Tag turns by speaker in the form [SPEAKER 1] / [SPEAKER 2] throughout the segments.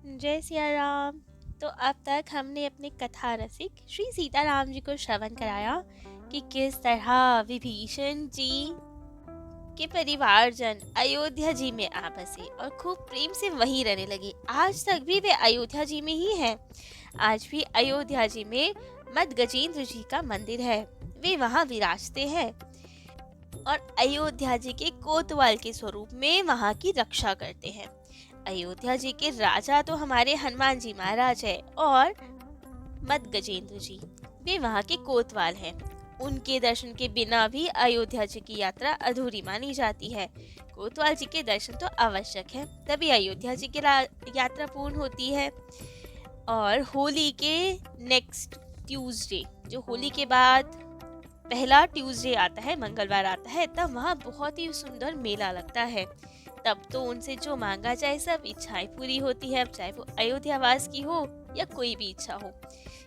[SPEAKER 1] जय सिया राम। तो अब तक हमने अपने कथा रसिक श्री सीताराम जी को श्रवण कराया कि किस तरह विभीषण जी के परिवारजन अयोध्या जी में आ बसे और खूब प्रेम से वहीं रहने लगे। आज तक भी वे अयोध्या जी में ही हैं। आज भी अयोध्या जी में मद गजेंद्र जी का मंदिर है, वे वहाँ विराजते हैं और अयोध्या जी के कोतवाल के स्वरूप में वहाँ की रक्षा करते हैं। अयोध्या जी के राजा तो हमारे हनुमान जी महाराज है और मद गजेंद्र जी वे वहाँ के कोतवाल हैं। उनके दर्शन के बिना भी अयोध्या जी की यात्रा अधूरी मानी जाती है। कोतवाल जी के दर्शन तो आवश्यक है, तभी अयोध्या जी की यात्रा पूर्ण होती है। और होली के नेक्स्ट ट्यूसडे, जो होली के बाद पहला ट्यूसडे आता है, मंगलवार आता है, तब वहाँ बहुत ही सुंदर मेला लगता है। तब तो उनसे जो मांगा जाए सब इच्छाएं पूरी होती है, अब चाहे वो अयोध्यावास की हो या कोई भी इच्छा हो,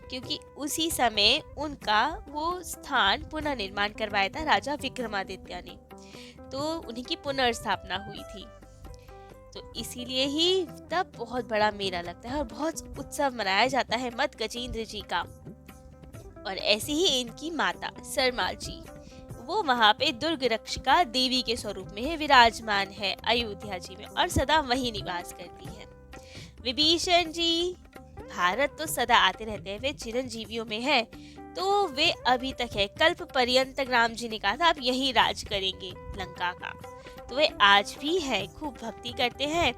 [SPEAKER 1] क्योंकि उसी समय उनका वो स्थान पुनः निर्माण करवाया था राजा विक्रमादित्य ने, तो उन्हीं की पुनर्स्थापना हुई थी। तो इसीलिए ही तब बहुत बड़ा मेला लगता है और बहुत उत्सव मनाया जाता है मद गजेंद्र जी का। और ऐसी ही इनकी माता सरमाल जी, वो वहाँ पे दुर्ग रक्षिका देवी के स्वरूप में विराजमान है अयोध्या जी में और सदा वही निवास करती है। विभीषण जी भारत तो सदा आते रहते हैं, वे चिरंजीवियों में है, तो वे अभी तक है। कल्प पर्यंत राम जी ने कहा था आप यही राज करेंगे लंका का, तो वे आज भी है, खूब भक्ति करते हैं।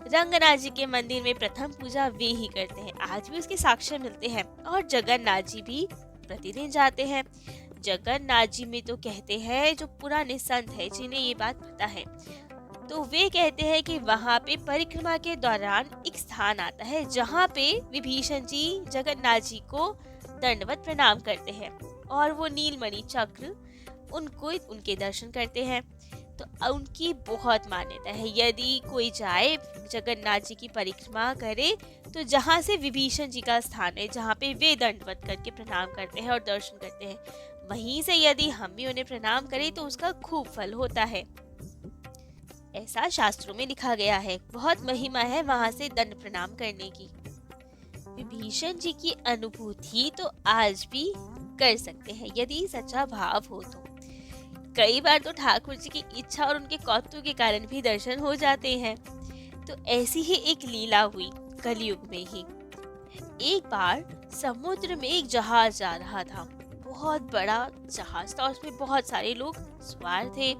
[SPEAKER 1] रंगनाथ जी के मंदिर में प्रथम पूजा वे ही करते हैं, आज भी उसके साक्ष्य मिलते हैं। और जगन्नाथ जी भी प्रतिदिन जाते हैं। जगन्नाथ जी में तो कहते हैं, जो पुराने संत है जिन्हें ये बात पता है, तो वे कहते हैं कि वहाँ पे परिक्रमा के दौरान एक स्थान आता है जहाँ पे विभीषण जी जगन्नाथ जी को दंडवत प्रणाम करते हैं और वो नीलमणि चक्र उनको उनके दर्शन करते हैं। तो उनकी बहुत मान्यता है, यदि कोई जाए जगन्नाथ जी की परिक्रमा करे तो जहाँ से विभीषण जी का स्थान है, जहाँ पे वे दंडवत करके प्रणाम करते हैं और दर्शन करते हैं, वहीं से यदि हम भी उन्हें प्रणाम करें तो उसका खूब फल होता है। ऐसा शास्त्रों में लिखा गया है, बहुत महिमा है वहाँ से दंड प्रणाम करने की। विभीषण जी की अनुभूति तो आज भी कर सकते हैं यदि सच्चा भाव हो तो। कई बार तो ठाकुर जी की इच्छा और उनके कौतुक के कारण भी दर्शन हो जाते हैं। तो ऐसी ही एक लीला हुई कलयुग में ही। एक बार समुद्र में एक जहाज जा रहा था, बहुत बड़ा जहाज था, उसमें बहुत सारे लोग सवार थे।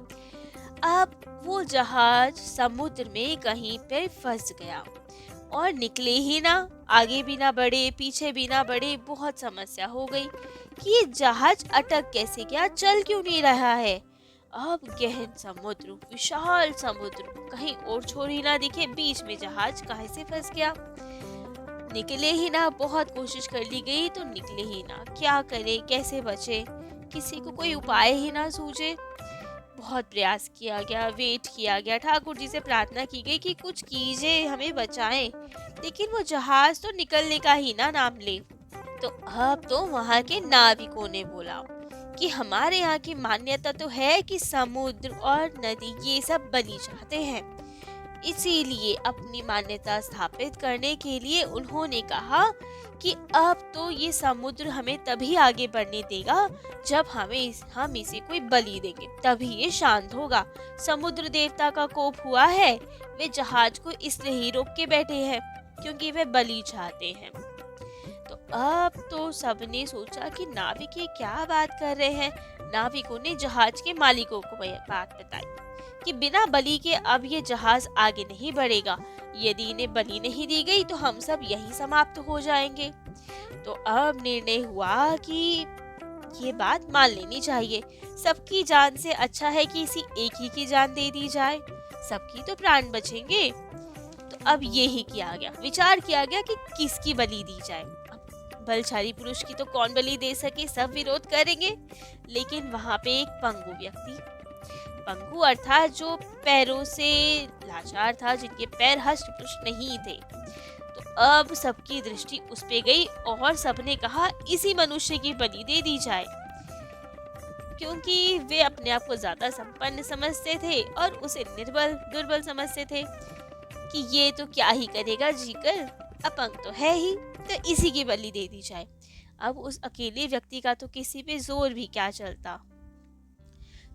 [SPEAKER 1] अब वो जहाज समुद्र में कहीं पे फंस गया और निकले ही ना, आगे भी ना बढ़े पीछे भी ना बढ़े। बहुत समस्या हो गई कि ये जहाज अटक कैसे गया, चल क्यों नहीं रहा है। अब गहन समुद्र, विशाल समुद्र, कहीं और छोर ही ना दिखे, बीच में जहाज काहे से फंस गया। निकले ही ना, बहुत कोशिश कर ली गई तो निकले ही ना, क्या करे कैसे बचे, किसी को कोई उपाय ही ना सूझे। बहुत प्रयास किया गया, वेट किया गया, ठाकुर जी से प्रार्थना की गई कि कुछ कीजिए हमें बचाएं, लेकिन वो जहाज तो निकलने का ही ना नाम ले। तो अब तो वहाँ के नाविकों ने बोला कि हमारे यहाँ की मान्यता तो है कि समुद्र और नदी ये सब बलि चाहते हैं, इसीलिए अपनी मान्यता स्थापित करने के लिए उन्होंने कहा कि अब तो ये समुद्र हमें तभी आगे बढ़ने देगा जब हम इसे कोई बलि देंगे, तभी ये शांत होगा। समुद्र देवता का कोप हुआ है, वे जहाज को इसलिए ही रोक के बैठे हैं क्योंकि वे बलि चाहते हैं। तो अब तो सबने सोचा कि नाविक ये क्या बात कर रहे हैं। नाविकों ने जहाज के मालिकों को बात बताई कि बिना बलि के अब ये जहाज आगे नहीं बढ़ेगा, यदि इन्हें बलि नहीं दी गई तो हम सब यही समाप्त हो जाएंगे। तो अब निर्णय हुआ कि ये बात मान लेनी चाहिए, सबकी जान से अच्छा है कि इसी एक ही की जान दे दी जाए, सबकी तो प्राण बचेंगे। तो अब यही किया गया, विचार किया गया कि किसकी बलि दी जाए। अब बलशाली पुरुष की तो कौन बलि दे सके, सब विरोध करेंगे। लेकिन वहां पे एक पंगु व्यक्ति, पंगु अर्थात जो पैरों से लाचार था, जिनके पैर हष्ट पुष्ट नहीं थे, तो अब सबकी दृष्टि उस पे गई और सबने कहा इसी मनुष्य की बलि दे दी जाए, क्योंकि वे अपने आप को ज्यादा संपन्न समझते थे और उसे निर्बल दुर्बल समझते थे कि ये तो क्या ही करेगा जीकर, अपंग तो है ही, तो इसी की बलि दे दी जाए। अब उस अकेले व्यक्ति का तो किसी पे जोर भी क्या चलता।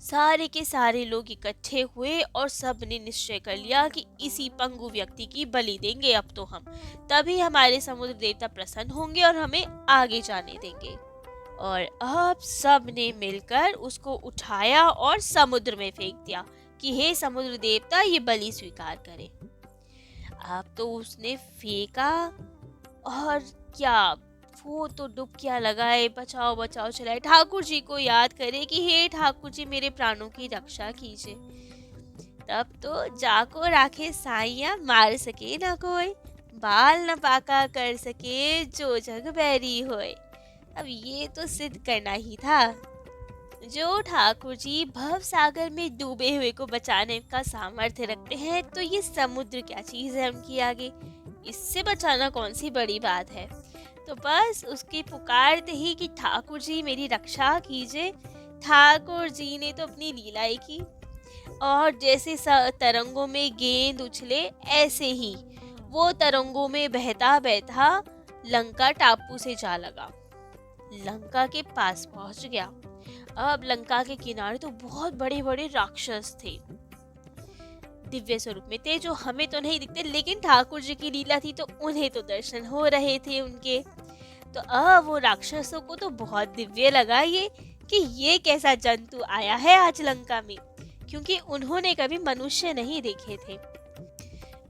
[SPEAKER 1] सारे के सारे लोग इकट्ठे हुए और सब ने निश्चय कर लिया कि इसी पंगु व्यक्ति की बलि देंगे अब तो हम, तभी हमारे समुद्र देवता प्रसन्न होंगे और हमें आगे जाने देंगे। और अब सब ने मिलकर उसको उठाया और समुद्र में फेंक दिया कि हे समुद्र देवता, ये बलि स्वीकार करे। अब तो उसने फेंका और क्या, वो तो डुबकियां लगाए, बचाओ बचाओ चलाए, ठाकुर जी को याद करे कि हे ठाकुर जी मेरे प्राणों की रक्षा कीजिए। तब तो जाको राखे साइया, मार सके ना कोई, बाल न पाका कर सके जो जग बैरी होए। अब ये तो सिद्ध करना ही था, जो ठाकुर जी भव सागर में डूबे हुए को बचाने का सामर्थ्य रखते हैं, तो ये समुद्र क्या चीज है उनकी आगे, इससे बचाना कौन सी बड़ी बात है। तो बस उसकी पुकारते ही कि ठाकुर जी मेरी रक्षा कीजिए, ठाकुर जी ने तो अपनी लीला ही की, और जैसे तरंगों में गेंद उछले ऐसे ही वो तरंगों में बहता बहता लंका टापू से जा लगा, लंका के पास पहुंच गया। अब लंका के किनारे तो बहुत बड़े बड़े राक्षस थे, दिव्य स्वरूप में थे, जो हमें तो नहीं दिखते, लेकिन ठाकुर जी की लीला थी तो उन्हें तो दर्शन हो रहे थे उनके। तो अब वो राक्षसों को तो बहुत दिव्य लगा ये कि ये कैसा जंतु आया है आज लंका में, क्योंकि उन्होंने कभी मनुष्य नहीं देखे थे।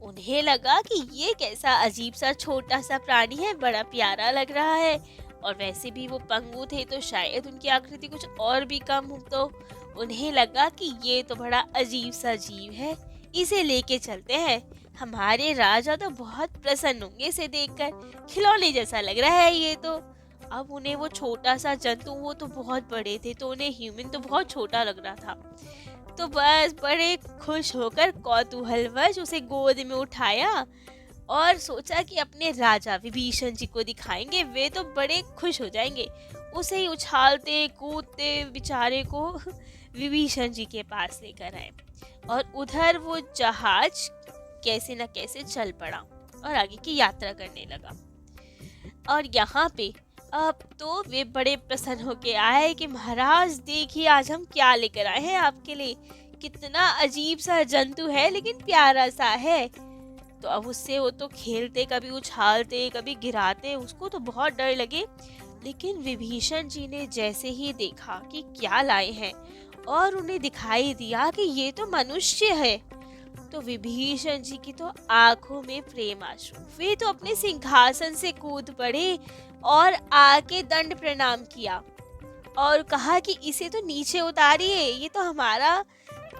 [SPEAKER 1] उन्हें लगा कि ये कैसा अजीब सा छोटा सा प्राणी है, बड़ा प्यारा लग रहा है, और वैसे भी वो पंगु थे तो शायद उनकी आकृति कुछ और भी कम हो, तो उन्हें लगा कि ये तो बड़ा अजीब सा जीव है, इसे लेके चलते हैं, हमारे राजा तो बहुत प्रसन्न होंगे इसे देखकर, खिलौने जैसा लग रहा है ये तो। अब उन्हें वो छोटा सा जंतु, वो तो बहुत बड़े थे तो उन्हें ह्यूमन तो बहुत छोटा लग रहा था। तो बस बड़े खुश होकर कौतूहलवश उसे गोद में उठाया और सोचा कि अपने राजा विभीषण जी को दिखाएंगे, वे तो बड़े खुश हो जाएंगे। उसे ही उछालते कूदते बेचारे को विभीषण जी के पास लेकर आए, और उधर वो जहाज कैसे न कैसे चल पड़ा और आगे की यात्रा करने लगा। और यहाँ पे अब तो वे बड़े प्रसन्न होके आए कि महाराज देखिए आज हम क्या लेकर आए हैं आपके लिए, कितना अजीब सा जंतु है लेकिन प्यारा सा है। तो अब उससे वो तो खेलते, कभी उछालते कभी गिराते, उसको तो बहुत डर लगे। लेकिन विभीषण जी ने जैसे ही देखा कि क्या लाए हैं और उन्हें दिखाई दिया कि ये तो मनुष्य है, तो विभीषण जी की तो आंखों में प्रेम आंसू, वे तो अपने सिंहासन से कूद पड़े और आके दंड प्रणाम किया और कहा कि इसे तो नीचे उतारिए, ये तो हमारा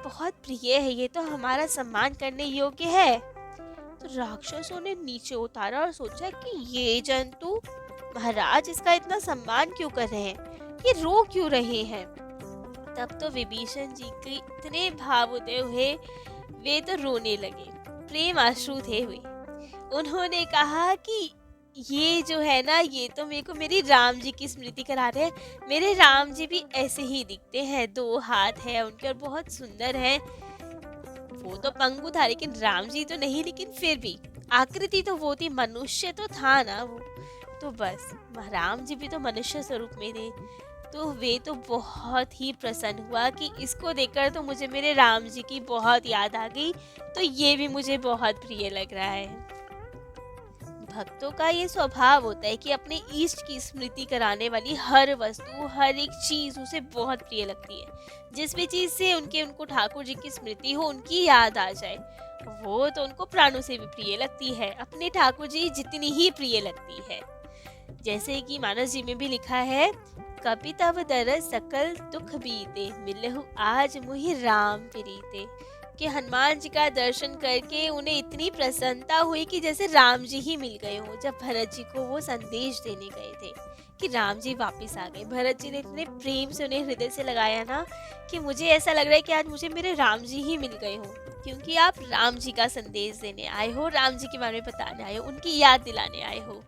[SPEAKER 1] बहुत प्रिय है, ये तो हमारा सम्मान करने योग्य है। तो राक्षसों ने नीचे उतारा और सोचा कि ये जंतु, महाराज इसका इतना सम्मान क्यों कर रहे हैं, ये रो क्यों रहे हैं। तब तो विभीषण जी के इतने भाव उदय हुए, वे तो रोने लगे, प्रेम आश्रु थे हुए। उन्होंने कहा कि ये जो है ना, ये तो मेरे को मेरी राम जी की स्मृति करा रहे हैं, मेरे राम जी भी ऐसे ही दिखते हैं, 2 हाथ है उनके और बहुत सुंदर है। वो तो पंगु था लेकिन राम जी तो नहीं, लेकिन फिर भी आकृति तो वो थी, मनुष्य तो था ना वो। तो बस राम जी भी तो मनुष्य स्वरूप में थे, तो वे तो बहुत ही प्रसन्न हुआ कि इसको देखकर तो मुझे मेरे राम जी की बहुत याद आ गई, तो ये भी मुझे बहुत प्रिय लग रहा है। भक्तों का ये स्वभाव होता है कि अपने इष्ट की स्मृति कराने वाली हर वस्तु, हर एक चीज उसे बहुत प्रिय लगती है। जिस भी चीज से उनको ठाकुर जी की स्मृति हो, उनकी याद आ जाए, वो तो उनको प्राणों से भी प्रिय लगती है, अपने ठाकुर जी जितनी ही प्रिय लगती है। जैसे कि मानस जी में भी लिखा है, कपि तव दरस सकल दुख बीते, मिलहु आज मुहि राम प्रीते। कि हनुमान जी का दर्शन करके उन्हें इतनी प्रसन्नता हुई कि जैसे राम जी ही मिल गए हों। जब भरत जी को वो संदेश देने गए थे कि राम जी वापस आ गए, भरत जी ने इतने प्रेम से उन्हें हृदय से लगाया ना कि मुझे ऐसा लग रहा है कि आज मुझे मेरे राम जी ही मिल गए हों, क्योंकि आप राम जी का संदेश देने आए हो, राम जी के बारे में बताने आए हो, उनकी याद दिलाने आए हो।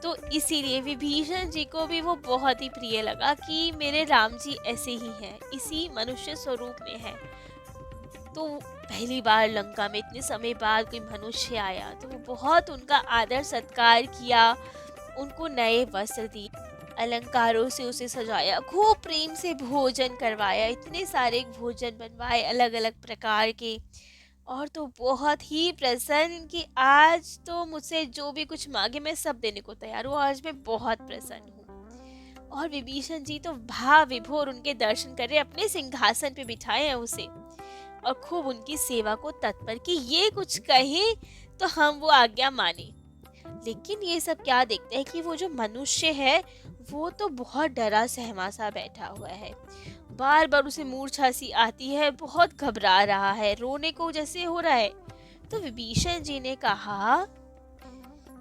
[SPEAKER 1] तो इसीलिए विभीषण जी को भी वो बहुत ही प्रिय लगा कि मेरे राम जी ऐसे ही हैं, इसी मनुष्य स्वरूप में है। तो पहली बार लंका में इतने समय बाद कोई मनुष्य आया तो वो बहुत उनका आदर सत्कार किया, उनको नए वस्त्र दिए, अलंकारों से उसे सजाया, खूब प्रेम से भोजन करवाया, इतने सारे भोजन बनवाए अलग अलग प्रकार के। और तो बहुत ही प्रसन्न कि आज तो मुझसे जो भी कुछ मांगे मैं सब देने को तैयार हूँ, आज मैं बहुत प्रसन्न हूँ। और विभीषण जी तो भाव विभोर उनके दर्शन कर रहे, अपने सिंहासन पे बिठाए हैं उसे और खूब उनकी सेवा को तत्पर कि ये कुछ कहे तो हम वो आज्ञा माने। लेकिन ये सब क्या देखते हैं कि वो जो मनुष्य है वो तो बहुत डरा सहमा सा बैठा हुआ है, बार बार उसे मूर्छा सी आती है, बहुत घबरा रहा है, रोने को जैसे हो रहा है। तो विभीषण जी ने कहा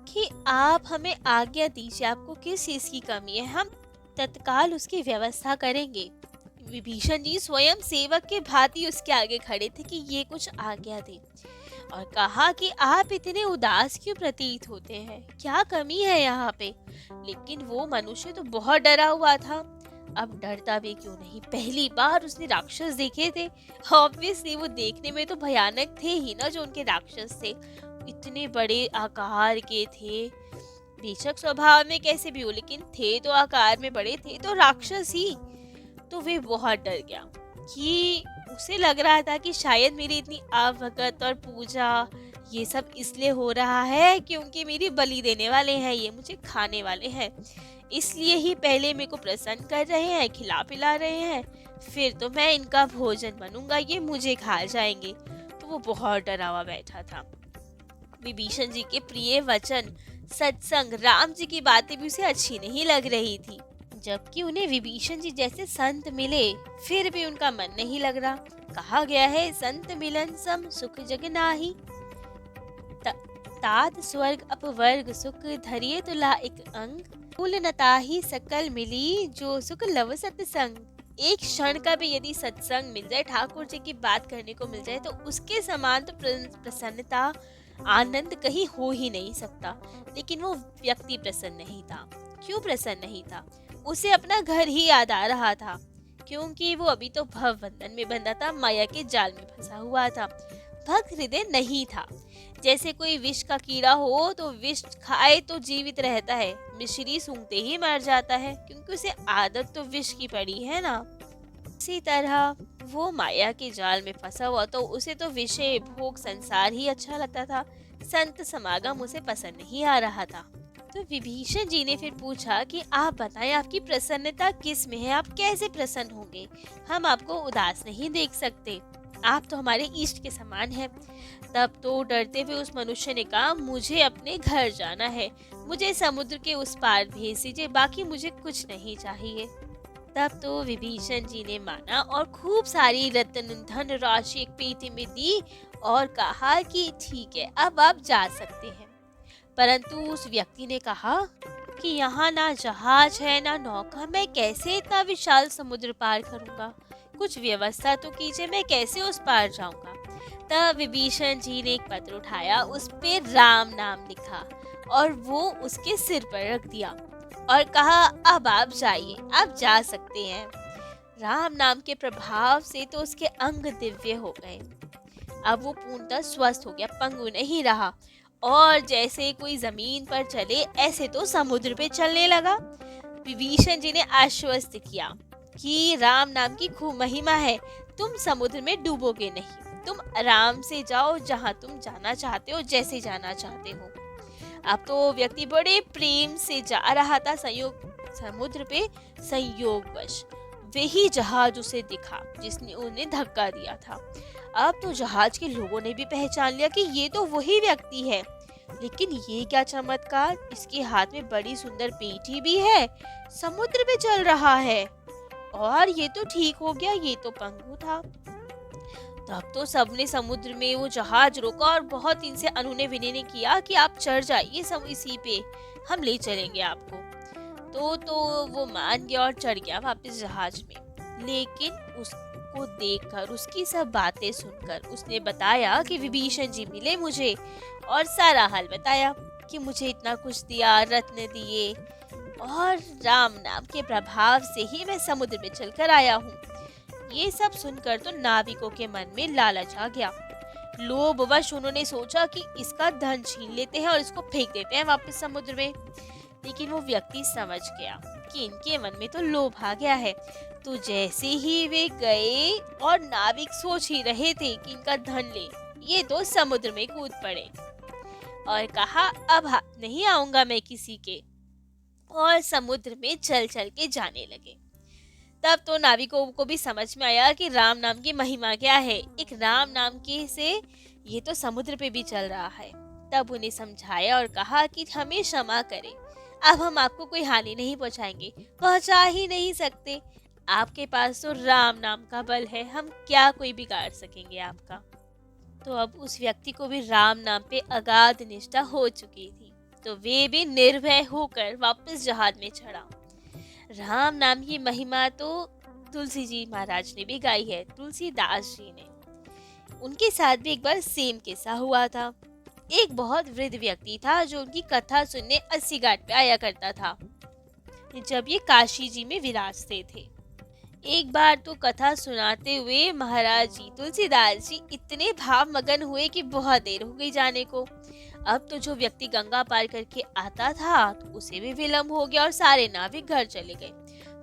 [SPEAKER 1] कि आप हमें आज्ञा दीजिए, आपको किस चीज की कमी है, हम तत्काल उसकी व्यवस्था करेंगे। विभीषण जी स्वयं सेवक के भांति उसके आगे खड़े थे कि ये कुछ आज्ञा दे, और कहा कि आप इतने उदास क्यों प्रतीत होते हैं, क्या कमी है यहाँ पे। लेकिन वो मनुष्य तो बहुत डरा हुआ था, अब डरता भी क्यों नहीं, पहली बार उसने राक्षस देखे थे, ऑब्वियसली वो देखने में तो भयानक थे ही ना जो उनके राक्षस थे, इतने बड़े आकार के थे, बेशक स्वभाव में कैसे भी हो लेकिन थे तो आकार में बड़े थे, तो राक्षस ही। तो वे बहुत डर गया कि उसे लग रहा था कि शायद मेरी इतनी आवभगत और पूजा ये सब इसलिए हो रहा है क्योंकि मेरी बलि देने वाले हैं, ये मुझे खाने वाले हैं, इसलिए ही पहले मेरे को प्रसन्न कर रहे हैं, खिला पिला रहे हैं, फिर तो मैं इनका भोजन बनूंगा, ये मुझे खा जाएंगे। तो वो बहुत डरा हुआ बैठा था। विभीषण जी के प्रिय वचन, सत्संग, राम जी की बातें भी उसे अच्छी नहीं लग रही थी, जबकि उन्हें विभीषण जी जैसे संत मिले फिर भी उनका मन नहीं लग रहा। कहा गया है संत मिलन सम सुख जग नाही, तात स्वर्ग अपवर्ग सुख धरिए तुला एक अंग, फूल नताही सकल मिली जो सुख लव सत्संग। एक क्षण का भी यदि सत्संग मिल जाए, ठाकुर जी की बात करने को मिल जाए, तो उसके समान तो प्रसन्नता आनंद कहीं हो ही नहीं सकता। लेकिन वो व्यक्ति प्रसन्न नहीं था। क्यों प्रसन्न नहीं था? उसे अपना घर ही याद आ रहा था, क्योंकि वो अभी तो भव बंधन में बंधा था, माया के जाल में फंसा हुआ था, भक्त हृदय नहीं था। जैसे कोई विष का कीड़ा हो तो विष खाए तो जीवित रहता है, मिश्री सूंघते ही मर जाता है, क्योंकि उसे आदत तो विष की पड़ी है ना। इसी तरह वो माया के जाल में फंसा हुआ, तो उसे तो विषय भोग संसार ही अच्छा लगता था, संत समागम उसे पसंद नहीं आ रहा था। तो विभीषण जी ने फिर पूछा कि आप बताएं, आपकी प्रसन्नता किस में है, आप कैसे प्रसन्न होंगे, हम आपको उदास नहीं देख सकते, आप तो हमारे इष्ट के समान हैं। तब तो डरते हुए उस मनुष्य ने कहा, मुझे अपने घर जाना है, मुझे समुद्र के उस पार भेज दीजिए, बाकी मुझे कुछ नहीं चाहिए। तब तो विभीषण जी ने माना और खूब सारी रत्न धन राशि एक पेटी में दी और कहा कि ठीक है, अब आप जा सकते हैं। परंतु उस व्यक्ति ने कहा कि यहाँ ना जहाज है ना नौका, मैं कैसे इतना विशाल समुद्र पार करूँगा, कुछ व्यवस्था तो कीजिए, मैं कैसे उस पार जाऊँगा। तब विभीषण जी ने एक पत्र उठाया, उस पे राम नाम लिखा और वो उसके सिर पर रख दिया और कहा, अब आप जाइए, आप जा सकते हैं। राम नाम के प्रभाव से तो उसके अंग दिव्य हो गए, अब वो पूर्णतः स्वस्थ हो गया, पंगु नहीं रहा, और जैसे कोई जमीन पर चले ऐसे तो समुद्र पे चलने लगा। विभीषण जी ने आश्वस्त किया कि राम नाम की खूब महिमा है, तुम समुद्र में डूबोगे नहीं, तुम आराम से जाओ जहाँ तुम जाना चाहते हो, जैसे जाना चाहते हो। अब तो व्यक्ति बड़े प्रेम से जा रहा था समुद्र पे, संयोगवश वही जहाज उसे दिखा जिसने उन्हें धक्का दिया था। अब तो जहाज के लोगों ने भी पहचान लिया कि ये तो वही व्यक्ति है, लेकिन ये क्या चमत्कार, इसके हाथ में बड़ी सुंदर पेटी भी है, समुद्र में चल रहा है, और ये तो ठीक हो गया, ये तो पंगु था। तब तो सबने समुद्र में वो जहाज रोका और बहुत इनसे अनुनय विनय किया कि आप चढ़ जाइए सब इसी पे, हम ले चलेंगे आपको। तो वो मान गया और चढ़ गया वापस जहाज में। लेकिन उसको देखकर, उसकी सब बातें सुनकर उसने बताया कि विभीषण जी मिले मुझे और सारा हाल बताया कि मुझे इतना कुछ दिया, रत्न दिए, और राम नाम के प्रभाव से ही मैं समुद्र में चलकर आया हूँ। ये सब सुनकर तो नाविकों के मन में लालच आ गया। लोभवश उन्होंने सोचा कि इसका धन छीन लेते हैं और इसको फेंक देते हैं वापस समुद्र में। लेकिन वो व्यक्ति समझ गया कि इनके मन में तो लोभ आ गया है। तो जैसे ही वे गए और नाविक सोच ही रहे थे कि इनका धन ले, ये तो समुद्र में कूद पड़े और कहा अब हाथ नहीं आऊंगा मैं किसी के, और समुद्र में चल चल के जाने लगे। तब तो नाविकों को भी समझ में आया कि राम नाम की महिमा क्या है। एक राम नाम के से ये तो समुद्र पे भी चल रहा है। तब उन्हें समझाया और कहा कि हमें क्षमा करें, अब हम आपको कोई हानि नहीं पहुंचाएंगे, पहुंचा ही नहीं सकते। आपके पास तो राम नाम का बल है, हम क्या कोई बिगाड़ सकेंगे आपका। तो अब उस व्यक्ति को भी राम नाम पे अगाध निष्ठा हो चुकी थी, तो वे भी निर्भय होकर वापस जहाज में चढ़ा। राम नाम की महिमा तो तुलसी जी महाराज ने भी गाई है, तुलसीदास जी ने। उनके साथ भी एक बार सेम किस्सा हुआ था। एक बहुत वृद्ध व्यक्ति था जो उनकी कथा सुनने 80 घाट पे आया करता था, जब ये काशी जी में विराजते थे। एक बार तो कथा सुनाते हुए महाराज जी तुलसीदास जी इतने भाव मगन हुए कि बहुत देर हो गई जाने को। अब तो जो व्यक्ति गंगा पार करके आता था तो उसे भी विलम्ब हो गया और सारे नाविक घर चले गए।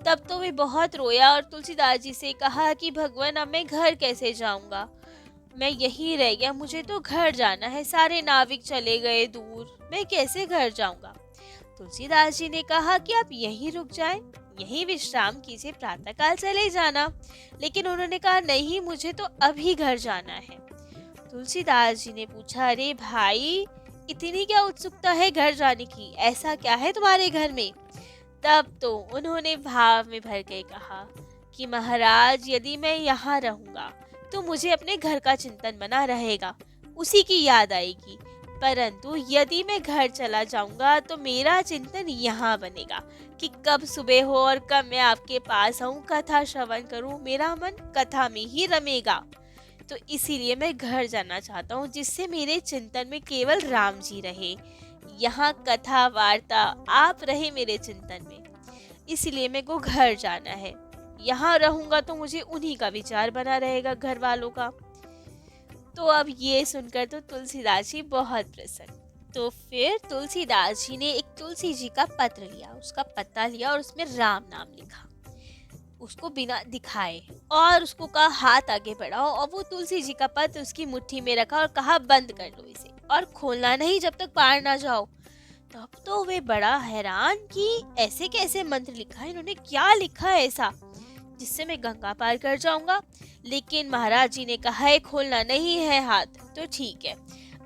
[SPEAKER 1] तब तो वे बहुत रोया और तुलसीदास जी से कहा कि भगवान अब मैं घर कैसे जाऊंगा, मैं यहीं रह गया, मुझे तो घर जाना है, सारे नाविक चले गए दूर, मैं कैसे घर जाऊंगा। तुलसीदास जी ने कहा कि आप यहीं रुक जाएं, यहीं विश्राम कीजिए, प्रातःकाल चले जाना। लेकिन उन्होंने कहा नहीं, मुझे तो अभी घर जाना है। तुलसीदास जी ने पूछा, अरे भाई इतनी क्या उत्सुकता है घर जाने की, ऐसा क्या है तुम्हारे घर में। तब तो उन्होंने भाव में भर के कहा कि महाराज यदि मैं यहाँ रहूंगा तो मुझे अपने घर का चिंतन बना रहेगा, उसी की याद आएगी, परंतु यदि मैं घर चला जाऊंगा तो मेरा चिंतन यहाँ बनेगा कि कब सुबह हो और कब मैं आपके पास आऊं, कथा श्रवण करूं, मेरा मन कथा में ही रमेगा। तो इसीलिए मैं घर जाना चाहता हूँ, जिससे मेरे चिंतन में केवल राम जी रहे, यहाँ कथा वार्ता आप रहे मेरे चिंतन में, इसीलिए मेरे को घर जाना है। यहाँ रहूंगा तो मुझे उन्हीं का विचार बना रहेगा, घर वालों का। तो अब ये सुनकर तो तुलसीदास जी बहुत प्रसन्न। तो फिर तुलसीदास जी ने एक तुलसी जी का पत्र लिया, उसका पत्ता लिया और उसमें राम नाम लिखा, उसको बिना दिखाए, और उसको कहा हाथ आगे बढ़ाओ, और वो तुलसी जी का पत्र उसकी मुट्ठी में रखा और कहा बंद कर लो इसे और खोलना नहीं जब तक पार ना जाओ। तब तो वे बड़ा हैरान कि ऐसे कैसे मंत्र लिखा है, इन्होंने क्या लिखा है ऐसा जिससे मैं गंगा पार कर जाऊंगा। लेकिन महाराज जी ने कहा है खोलना नहीं है हाथ, तो ठीक है।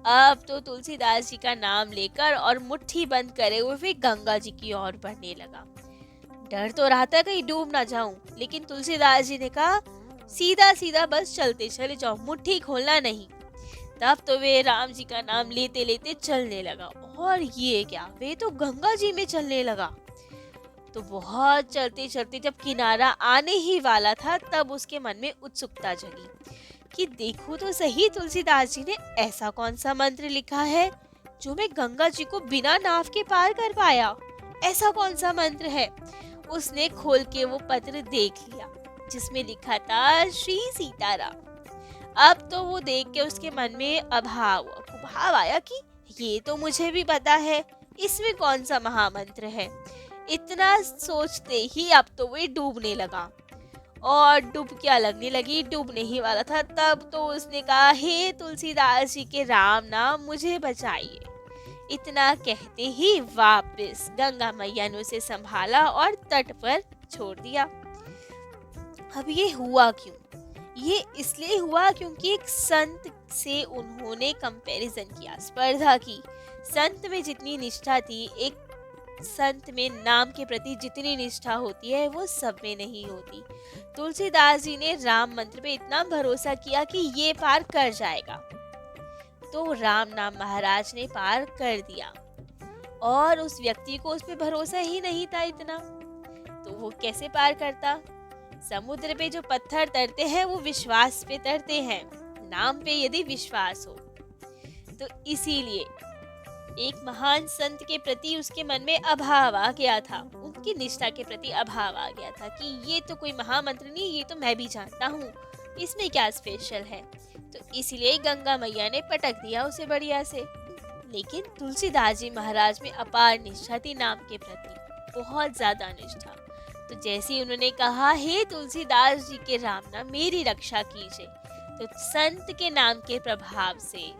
[SPEAKER 1] अब तो तुलसीदास जी का नाम लेकर और मुट्ठी बंद करे हुए वे गंगा जी की ओर बढ़ने लगा। डर तो रहा था कहीं डूब ना जाऊं, लेकिन तुलसीदास जी ने कहा सीधा सीधा बस चलते चले जाओ, मुट्ठी खोलना नहीं। तब तो वे राम जी का नाम लेते लेते चलने लगा, और ये क्या, वे तो गंगा जी में चलने लगा। तो बहुत चलते चलते जब किनारा आने ही वाला था, तब उसके मन में उत्सुकता जगी कि देखूं तो सही तुलसीदास जी ने ऐसा कौन सा मंत्र लिखा है जो मैं गंगा जी को बिना नाव के पार कर पाया, ऐसा कौन सा मंत्र है। उसने खोल के वो पत्र देख लिया जिसमें लिखा था श्री सीताराम। अब तो वो देख के उसके मन में भाव आया कि ये तो मुझे भी पता है, इसमें कौन सा महामंत्र है। इतना सोचते ही अब तो वो डूबने लगा, और डुबकियां लगने लगी, डूबने ही वाला था। तब तो उसने कहा हे तुलसीदास जी के राम नाम मुझे बचाइए। इतना कहते ही वापस गंगा मैया ने उसे संभाला और तट पर छोड़ दिया। अब ये हुआ क्यों? ये इसलिए हुआ क्योंकि एक संत से उन्होंने कंपैरिजन किया, स्पर्धा की। संत में जितनी निष्ठा थी, एक संत में नाम के प्रति जितनी निष्ठा होती है, वो सब में नहीं होती। तुलसीदास जी ने राम मंत्र पे इतना भरोसा किया कि ये पार कर जाएगा, तो राम नाम महाराज ने पार कर दिया। और उस व्यक्ति को उस पे भरोसा ही नहीं था इतना, तो वो कैसे पार करता। समुद्र पे जो पत्थर तरते हैं वो विश्वास पे तरते हैं, नाम पे यदि विश्वास हो। तो इसीलिए एक महान संत के प्रति उसके मन में अभाव आ गया था, उनकी निष्ठा के प्रति अभाव आ गया था कि ये तो कोई महामंत्र नहीं, ये तो मैं भी जानता हूँ, इसमें क्या स्पेशल है। तो इसलिए गंगा मैया ने पटक दिया उसे बढ़िया से। लेकिन तुलसीदास जी महाराज में अपार निष्ठा थी नाम के प्रति, बहुत ज्यादा निष्ठा। तो जैसे ही उन्होंने कहा, हे तुलसीदास जी के राम नाम मेरी रक्षा कीजिए, तो संत के नाम के प्रभाव से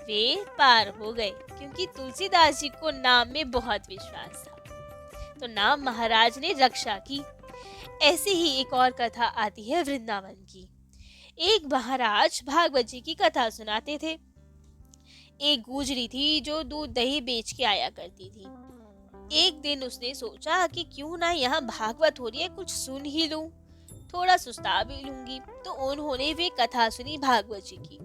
[SPEAKER 1] वे पार हो गए, क्योंकि तुलसीदास जी को नाम में बहुत विश्वास था। तो नाम महाराज ने रक्षा की। ऐसे ही एक और कथा आती है वृंदावन की। एक महाराज भागवत जी की कथा सुनाते थे। एक गुजरी थी जो दूध दही बेच के आया करती थी। एक दिन उसने सोचा कि क्यों ना यहाँ भागवत हो रही है, कुछ सुन ही लूं, थोड़ा सुस्ता भी लूंगी। तो उन्होंने वे कथा सुनी भागवत जी की,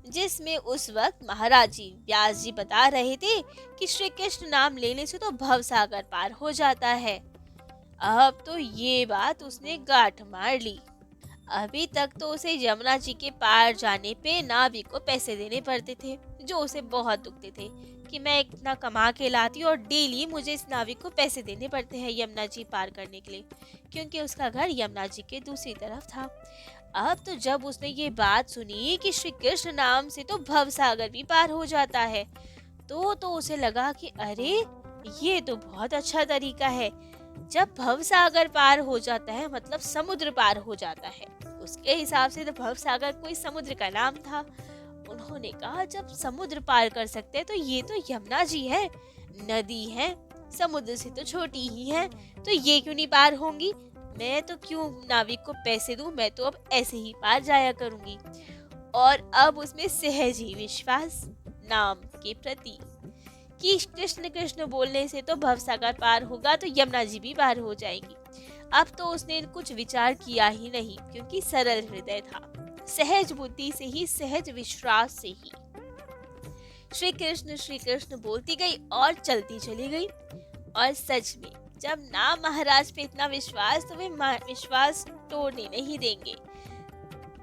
[SPEAKER 1] जिसमें उस वक्त महाराज जी व्यास जी बता रहे थे कि श्री कृष्ण नाम लेने से तो भव सागर पार हो जाता है। अब तो ये बात उसने गांठ मार ली। अभी तक तो उसे यमुना जी के पार जाने पे नाविक को पैसे देने पड़ते थे, जो उसे बहुत दुखते थे कि मैं इतना कमा के लाती हूँ और डेली मुझे इस नाविक को पैसे देने पड़ते हैं यमुना जी पार करने के लिए, क्योंकि उसका घर यमुना जी के दूसरी तरफ था। अब तो जब उसने ये बात सुनी कि श्री कृष्ण नाम से तो भव सागर भी पार हो जाता है, तो उसे लगा कि अरे ये तो बहुत अच्छा तरीका है। जब भव सागर पार हो जाता है मतलब समुद्र पार हो जाता है। उसके हिसाब से तो भव सागर कोई समुद्र का नाम था। उन्होंने कहा जब समुद्र पार कर सकते हैं तो ये तो यमुना जी है, नदी है, समुद्र से तो छोटी ही है, तो ये क्यों नहीं पार होंगी। मैं तो क्यों नाविक को पैसे दूं, मैं तो अब ऐसे ही पार जाया करूंगी। और अब उसमें सहज ही विश्वास नाम के प्रति कि कृष्ण कृष्ण बोलने से तो भवसागर पार होगा, तो यमुना जी भी पार हो जाएगी। अब तो उसने कुछ विचार किया ही नहीं, क्योंकि सरल हृदय था। सहज बुद्धि से ही, सहज विश्वास से ही श्री कृष्ण बोलती गई और चलती चली गई। और सच में जब ना महाराज पे इतना विश्वास, तो वे विश्वास तोड़ने नहीं देंगे।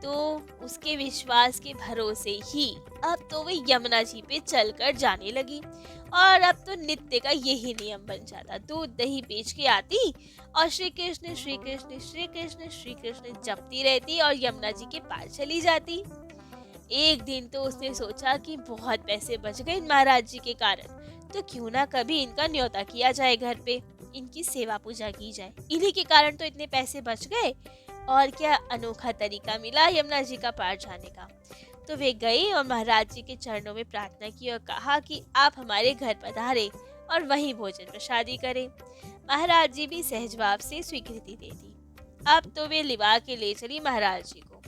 [SPEAKER 1] तो उसके विश्वास के भरोसे ही अब तो वे यमुना जी पे चलकर जाने लगी। और अब तो नित्य का यही नियम बन जाता, दूध दही बेच के आती और श्री कृष्ण श्री कृष्ण श्री कृष्ण श्री कृष्ण जपती रहती और यमुना जी के पार चली जाती। एक दिन तो उसने सोचा कि बहुत पैसे बच गए महाराज जी के कारण, तो क्यों ना कभी इनका न्योता किया जाए, घर पे इनकी सेवा पूजा की जाए, इन्हीं के कारण तो इतने पैसे बच गए। और क्या अनोखा तरीका मिला यमुना जी का पार जाने का। तो वे गई और महाराज जी के चरणों में प्रार्थना की और कहा कि आप हमारे घर पधारे और वहीं भोजन प्रसादी करें। महाराज जी भी सहज भाव से स्वीकृति दे दी। अब तो वे लिवा के ले चली महाराज जी को।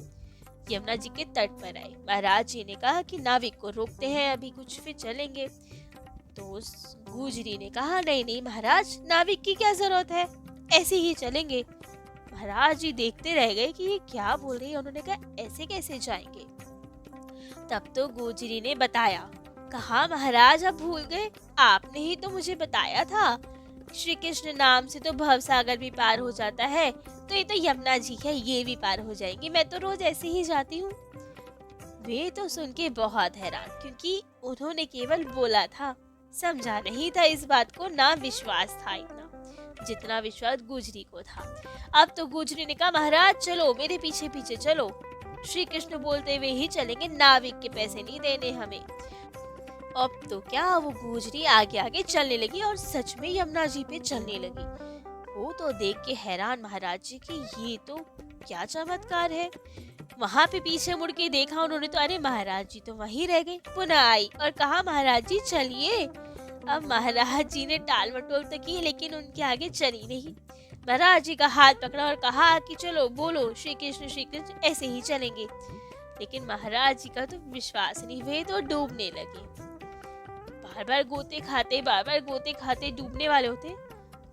[SPEAKER 1] यमुना जी के तट पर आए। महाराज जी ने कहा कि नाविक को रोकते हैं अभी कुछ, फिर चलेंगे। तो उस गुजरी ने कहा नहीं नहीं महाराज, नाविक की क्या जरूरत है, ऐसे ही चलेंगे। महाराज जी देखते रह गए कि ये क्या बोल रही है। उन्होंने कहा ऐसे कैसे जाएंगे। तब तो गुजरी ने बताया, कहा महाराज आप भूल गए, आपने ही तो मुझे बताया था श्री कृष्ण नाम से तो भव सागर भी पार हो जाता है, तो ये तो यमुना जी है, ये भी पार हो जाएंगी, मैं तो रोज ऐसे ही जाती हूँ। वे तो सुन के बहुत हैरान, क्योंकि उन्होंने केवल बोला था, समझा नहीं था इस बात को, ना विश्वास था इतना जितना विश्वास गुजरी को था। अब तो गुजरी ने कहा महाराज चलो मेरे पीछे पीछे चलो, श्री कृष्ण बोलते हुए ही चलेंगे, नाविक के पैसे नहीं देने हमें। अब तो क्या वो गुजरी आगे आगे चलने लगी और सच में यमुना जी पे चलने लगी। वो तो देख के हैरान महाराज जी कि ये तो क्या चमत्कार है। वहाँ पे पीछे मुड़ के देखा उन्होंने तो अरे महाराज जी तो वहीं रह गए। पुनः आई और कहा महाराज जी चलिए। अब महाराज जी ने टाल मटोल तो की, लेकिन उनके आगे चली नहीं। महाराज जी का हाथ पकड़ा और कहा कि चलो बोलो श्री कृष्ण ऐसे ही चलेंगे। लेकिन महाराज जी का तो विश्वास नहीं, वे तो डूबने लगे। बार बार गोते खाते डूबने वाले होते।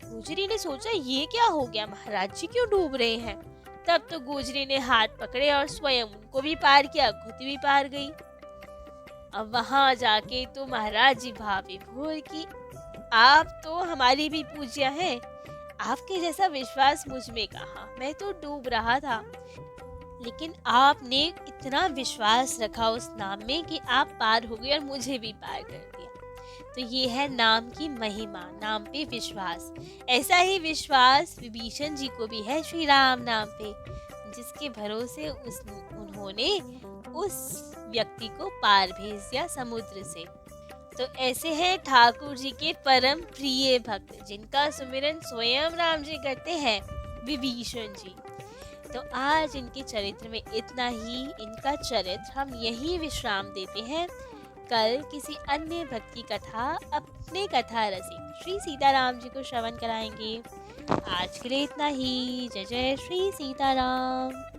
[SPEAKER 1] गुजरी ने सोचा ये क्या हो गया, महाराज जी क्यों डूब रहे हैं। तब तो गुजरी ने हाथ पकड़े और स्वयं उनको भी पार किया, खुद भी पार गई। अब वहां जाके तो महाराज जी भाभी भूल की आप तो हमारी भी पूज्य हैं, आपके जैसा विश्वास मुझ में कहाँ, मैं तो डूब रहा था, लेकिन आपने इतना विश्वास रखा उस नाम में कि आप पार हो गए और मुझे भी पार कर दिया। तो ये है नाम की महिमा, नाम पे विश्वास। ऐसा ही विश्वास विभीषण जी को भी है श्री राम नाम पे, जिसके भरोसे उन्होंने उस व्यक्ति को पार भेज दिया समुद्र से। तो ऐसे हैं ठाकुर जी के परम प्रिय भक्त, जिनका सुमिरन स्वयं राम जी करते हैं, विभीषण जी। तो आज इनके चरित्र में इतना ही। इनका चरित्र हम यही विश्राम देते हैं। कल किसी अन्य भक्त की कथा अपने कथा रसिक श्री सीताराम जी को श्रवण कराएंगे। आज के लिए इतना ही। जय जय श्री सीताराम।